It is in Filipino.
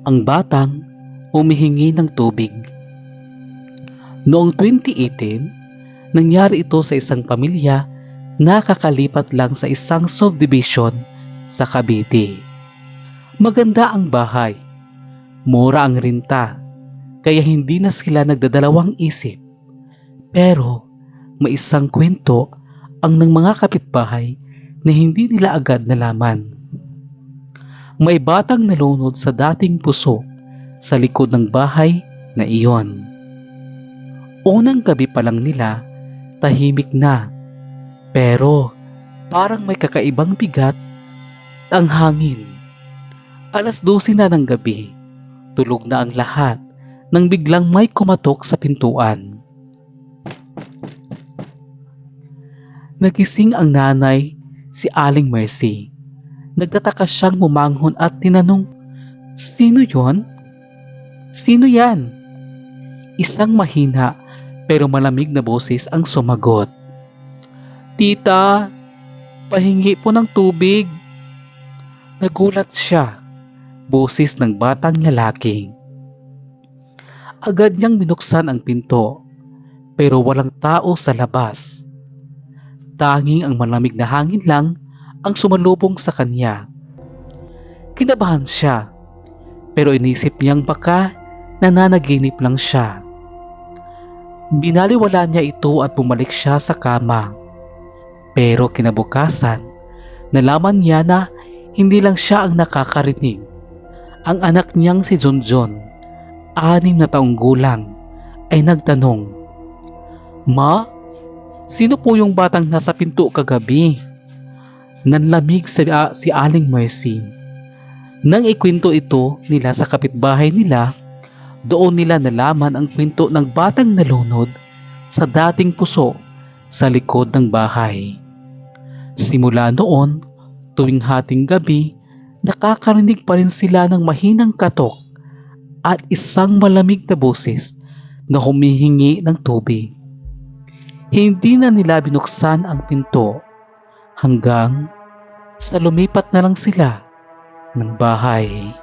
Ang batang humihingi ng tubig. Noong 2018, nangyari ito sa isang pamilya na kakalipat lang sa isang subdivision sa Cavite. Maganda ang bahay, mura ang renta, kaya hindi na sila nagdadalawang isip. Pero may isang kwento ang ng mga kapitbahay na hindi nila agad nalaman. May batang nalunod sa dating puso sa likod ng bahay na iyon. Unang gabi pa lang nila, tahimik na, pero parang may kakaibang bigat ang hangin. 12:00 na ng gabi, tulog na ang lahat nang biglang may kumatok sa pintuan. Nagising ang nanay, si Aling Mercy. Nagtataka siyang bumangon at tinanong, "Sino yon? Sino yan?" Isang mahina pero malamig na boses ang sumagot, "Tita, pahingi po ng tubig." Nagulat siya, boses ng batang lalaki. Agad niyang binuksan ang pinto, pero walang tao sa labas. Tanging ang malamig na hangin lang ang sumalubong sa kanya. Kinabahan siya, pero inisip niyang baka nananaginip lang siya. Binaliwala niya ito at bumalik siya sa kama. Pero kinabukasan, nalaman niya na hindi lang siya ang nakakarinig. Ang anak niyang si Junjun, 6 na taong gulang, ay nagtanong, "Ma, sino po yung batang nasa pinto kagabi?" Nanlamig si Aling Mercy. Nang ikwento ito nila sa kapitbahay nila, doon nila nalaman ang kwento ng batang nalunod sa dating puso sa likod ng bahay. Simula noon, tuwing hating gabi, nakakarinig pa rin sila ng mahinang katok at isang malamig na boses na humihingi ng tubig. Hindi na nila binuksan ang pinto hanggang sa lumipat na lang sila ng bahay.